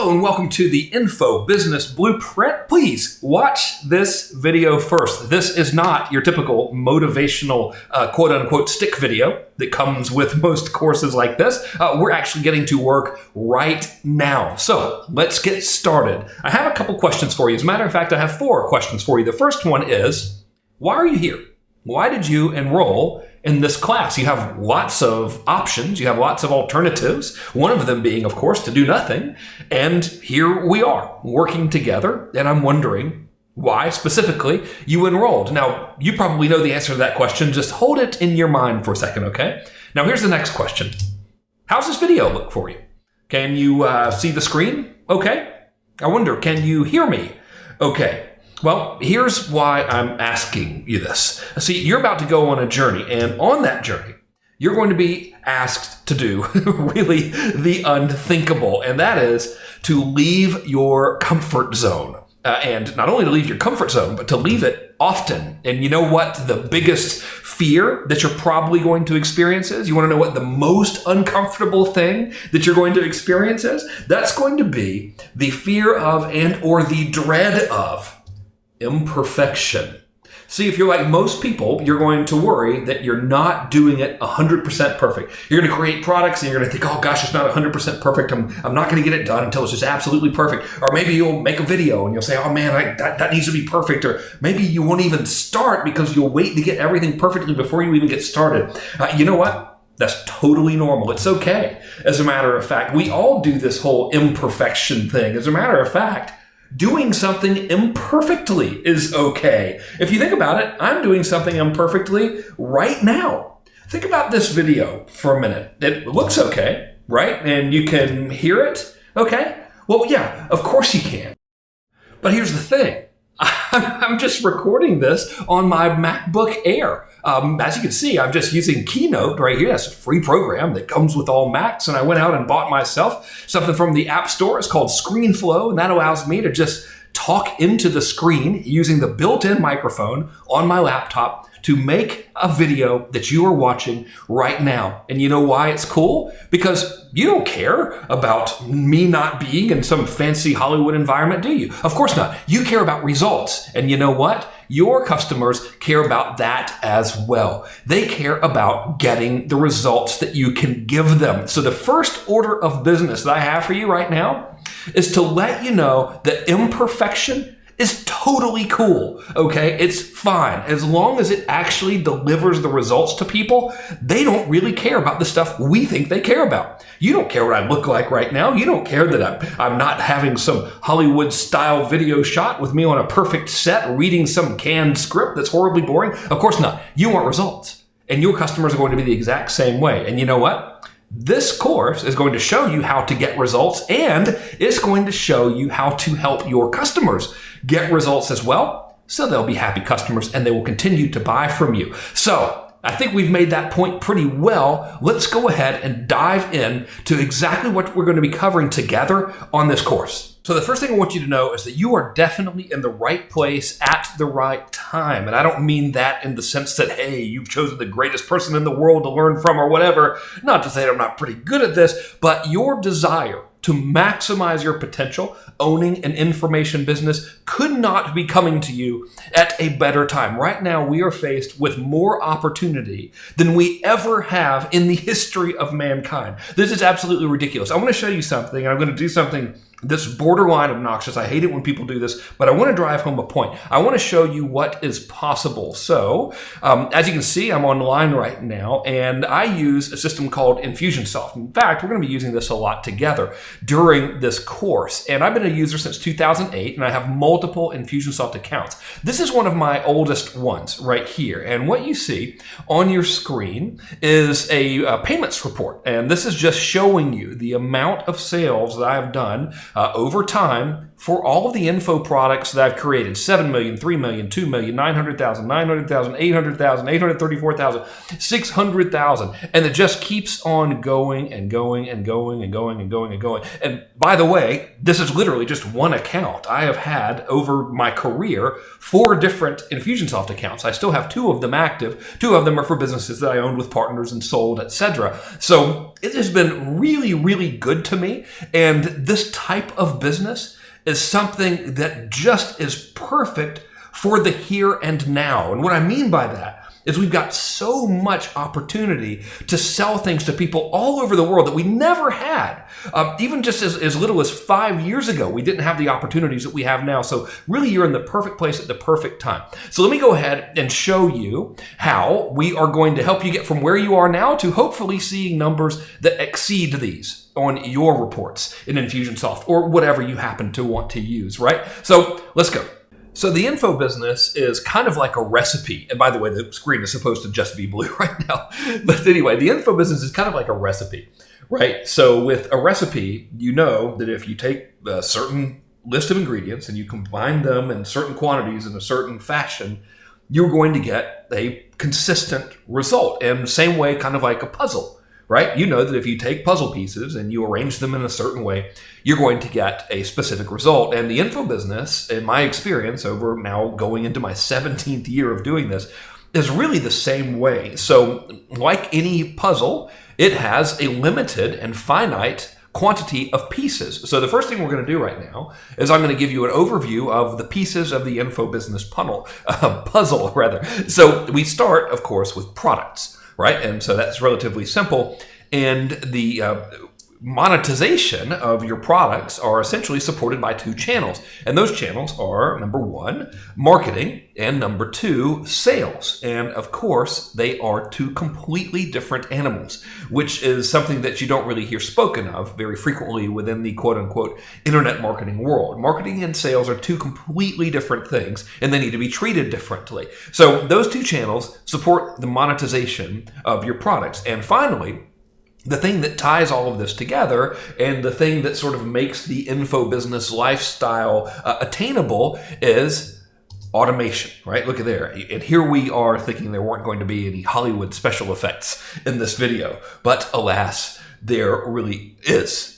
Hello and welcome to the Info Business Blueprint. Please watch this video first. This is not your typical motivational quote-unquote stick video that comes with most courses like this. We're actually getting to work right now. So let's get started. I have a couple questions for you. As a matter of fact, I have 4 questions for you. The first one is, why are you here? Why did you enroll in this class? You have lots of options. You have lots of alternatives. One of them being, of course, to do nothing. And here we are working together. And I'm wondering why specifically you enrolled. Now, you probably know the answer to that question. Just hold it in your mind for a second, okay? Now, here's the next question. How's this video look for you? Can you see the screen? Okay. I wonder, can you hear me? Okay. Well, here's why I'm asking you this. See, you're about to go on a journey, and on that journey, you're going to be asked to do really the unthinkable, and that is to leave your comfort zone. And not only to leave your comfort zone, but to leave it often. And you know what the biggest fear that you're probably going to experience is? You want to know what the most uncomfortable thing that you're going to experience is? That's going to be the fear of and or the dread of imperfection. See, if you're like most people, you're going to worry that you're not doing it 100% perfect. You're going to create products and you're going to think, oh gosh, it's not 100% perfect. I'm not going to get it done until it's just absolutely perfect. Or maybe you'll make a video and you'll say, oh man, that needs to be perfect. Or maybe you won't even start because you'll wait to get everything perfectly before you even get started. You know what? That's totally normal. It's okay. As a matter of fact, we all do this whole imperfection thing. As a matter of fact, doing something imperfectly is okay. If you think about it, I'm doing something imperfectly right now. Think about this video for a minute. It looks okay, right? And you can hear it, okay? Well, yeah, of course you can. But here's the thing. I'm just recording this on my MacBook Air. As you can see, I'm just using Keynote right here. That's a free program that comes with all Macs. And I went out and bought myself something from the App Store. It's called ScreenFlow. And that allows me to just talk into the screen using the built-in microphone on my laptop to make a video that you are watching right now. And you know why it's cool? Because you don't care about me not being in some fancy Hollywood environment, do you? Of course not. You care about results. And you know what? Your customers care about that as well. They care about getting the results that you can give them. So the first order of business that I have for you right now is to let you know that imperfection is totally cool, okay? It's fine. As long as it actually delivers the results to people, they don't really care about the stuff we think they care about. You don't care what I look like right now. You don't care that I'm not having some Hollywood-style video shot with me on a perfect set reading some canned script that's horribly boring. Of course not. You want results. And your customers are going to be the exact same way. And you know what? This course is going to show you how to get results, and it's going to show you how to help your customers get results as well, so they'll be happy customers and they will continue to buy from you. So I think we've made that point pretty well. Let's go ahead and dive in to exactly what we're going to be covering together on this course. So the first thing I want you to know is that you are definitely in the right place at the right time. And I don't mean that in the sense that, hey, you've chosen the greatest person in the world to learn from or whatever. Not to say that I'm not pretty good at this, but your desire to maximize your potential owning an information business could not be coming to you at a better time. Right now, we are faced with more opportunity than we ever have in the history of mankind. This is absolutely ridiculous. I want to show you something. I'm going to do something that's borderline obnoxious. I hate it when people do this, but I want to drive home a point. I want to show you what is possible. So, as you can see, I'm online right now, and I use a system called Infusionsoft. In fact, we're going to be using this a lot together during this course. And I've been a user since 2008, and I have multiple Infusionsoft accounts. This is one of my oldest ones right here. And what you see on your screen is a payments report. And this is just showing you the amount of sales that I've done over time for all of the info products that I've created. 7 million, 3 million, 2 million, 900,000, 900,000, 800,000, 834,000, 600,000. And it just keeps on going and going and going and going and going and going. And by the way, this is literally just one account. I have had over my career 4 different Infusionsoft accounts. I still have 2 of them active. 2 of them are for businesses that I owned with partners and sold, etc. So it has been really, really good to me. And this type of business is something that just is perfect for the here and now. And what I mean by that is we've got so much opportunity to sell things to people all over the world that we never had. Even just as little as 5 years ago, we didn't have the opportunities that we have now. So really, you're in the perfect place at the perfect time. So let me go ahead and show you how we are going to help you get from where you are now to hopefully seeing numbers that exceed these on your reports in Infusionsoft or whatever you happen to want to use, right? So let's go. So the info business is kind of like a recipe. And by the way, the screen is supposed to just be blue right now. But anyway, the info business is kind of like a recipe, right? So with a recipe, you know that if you take a certain list of ingredients and you combine them in certain quantities in a certain fashion, you're going to get a consistent result. And same way, kind of like a puzzle, right? You know that if you take puzzle pieces and you arrange them in a certain way, you're going to get a specific result. And the info business, in my experience, over now going into my 17th year of doing this, is really the same way. So like any puzzle, it has a limited and finite quantity of pieces. So the first thing we're going to do right now is I'm going to give you an overview of the pieces of the info business puzzle rather. So we start, of course, with products, right? And so that's relatively simple. And the monetization of your products are essentially supported by 2 channels. And those channels are, number 1, marketing, and number 2, sales. And of course, they are 2 completely different animals, which is something that you don't really hear spoken of very frequently within the quote-unquote internet marketing world. Marketing and sales are 2 completely different things, and they need to be treated differently. So those 2 channels support the monetization of your products. And finally, the thing that ties all of this together and the thing that sort of makes the info business lifestyle attainable is automation, right? Look at there. And here we are thinking there weren't going to be any Hollywood special effects in this video. But alas, there really is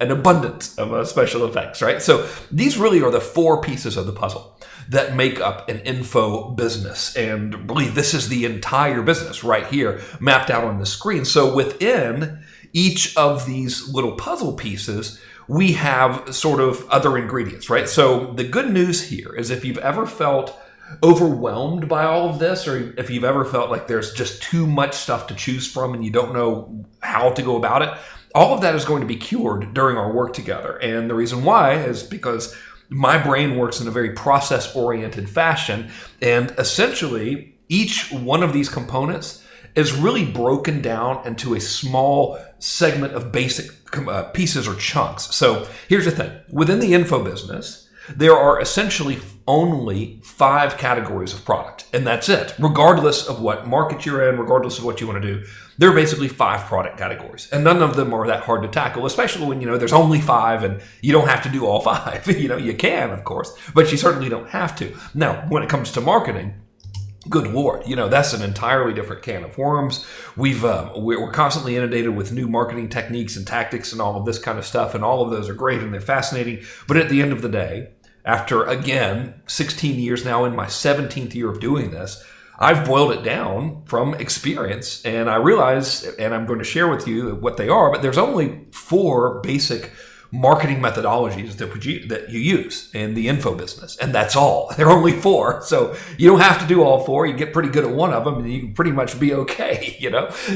an abundance of special effects, right? So these really are the 4 pieces of the puzzle that make up an info business. And really, this is the entire business right here mapped out on the screen. So within each of these little puzzle pieces, we have sort of other ingredients, right? So the good news here is if you've ever felt overwhelmed by all of this, or if you've ever felt like there's just too much stuff to choose from and you don't know how to go about it, all of that is going to be cured during our work together. And the reason why is because my brain works in a very process-oriented fashion, and essentially each one of these components is really broken down into a small segment of basic pieces or chunks. So here's the thing. Within the info business, there are essentially only 5 categories of product, and that's it. Regardless of what market you're in, regardless of what you want to do, there are basically 5 product categories, and none of them are that hard to tackle, especially when, there's only 5 and you don't have to do all 5. You can, of course, but you certainly don't have to. Now, when it comes to marketing, good Lord, that's an entirely different can of worms. We're constantly inundated with new marketing techniques and tactics and all of this kind of stuff, and all of those are great and they're fascinating. But at the end of the day, after, again, 16 years now in my 17th year of doing this, I've boiled it down from experience, and I realize, and I'm going to share with you what they are, but there's only 4 basic marketing methodologies that you use in the info business, and that's all. There are only 4, so you don't have to do all 4. You get pretty good at one of them, and you can pretty much be okay,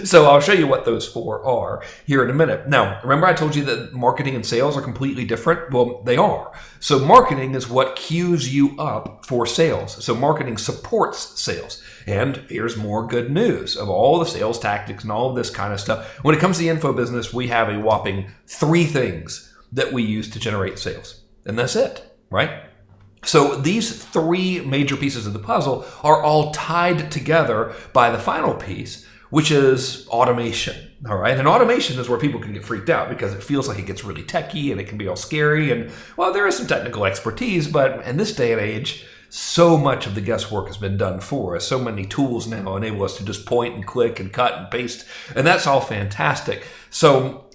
So I'll show you what those 4 are here in a minute. Now, remember I told you that marketing and sales are completely different? Well, they are. So marketing is what cues you up for sales. So marketing supports sales. And here's more good news of all the sales tactics and all of this kind of stuff. When it comes to the info business, we have a whopping 3 things that we use to generate sales. And that's it, right? So these 3 major pieces of the puzzle are all tied together by the final piece, which is automation, all right? And automation is where people can get freaked out because it feels like it gets really techy and it can be all scary. And, well, there is some technical expertise, but in this day and age, so much of the guesswork has been done for us. So many tools now enable us to just point and click and cut and paste, and that's all fantastic. So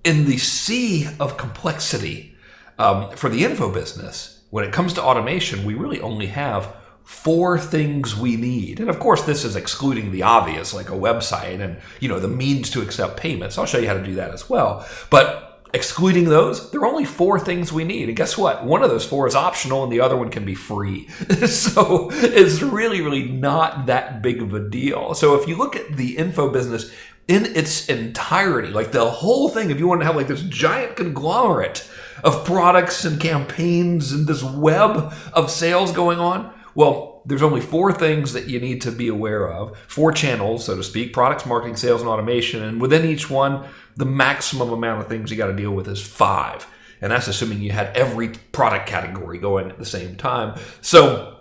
in the sea of complexity for the info business, when it comes to automation, we really only have 4 things we need. And of course, this is excluding the obvious, like a website and, the means to accept payments. I'll show you how to do that as well. But excluding those, there are only 4 things we need. And guess what? One of those 4 is optional and the other one can be free. So it's really, really not that big of a deal. So if you look at the info business in its entirety, like the whole thing, if you want to have like this giant conglomerate of products and campaigns and this web of sales going on, well, there's only 4 things that you need to be aware of, 4 channels, so to speak: products, marketing, sales, and automation. And within each one, the maximum amount of things you got to deal with is 5. And that's assuming you had every product category going at the same time. So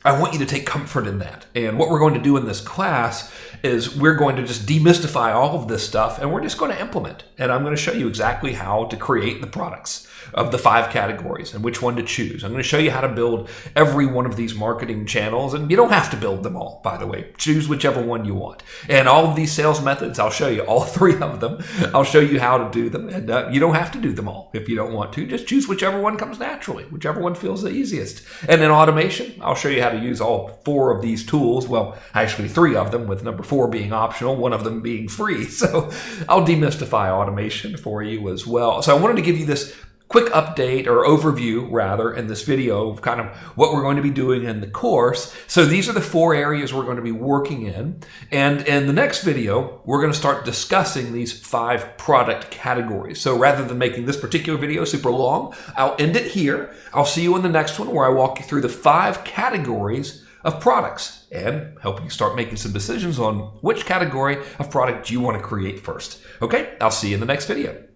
I want you to take comfort in that. And what we're going to do in this class is we're going to just demystify all of this stuff, and we're just going to implement. And I'm going to show you exactly how to create the products of the 5 categories and which one to choose. I'm going to show you how to build every one of these marketing channels, and you don't have to build them all, by the way. Choose whichever one you want. And all of these sales methods, I'll show you all 3 of them. I'll show you how to do them, and you don't have to do them all if you don't want to. Just choose whichever one comes naturally, whichever one feels the easiest. And in automation, I'll show you how to use all 4 of these tools. Well, actually 3 of them, with number 4 being optional, 1 of them being free. So I'll demystify automation for you as well. So I wanted to give you this quick update, or overview rather, in this video of kind of what we're going to be doing in the course. So these are the 4 areas we're going to be working in. And in the next video, we're going to start discussing these 5 product categories. So rather than making this particular video super long, I'll end it here. I'll see you in the next one, where I walk you through the 5 categories of products and help you start making some decisions on which category of product you want to create first. Okay, I'll see you in the next video.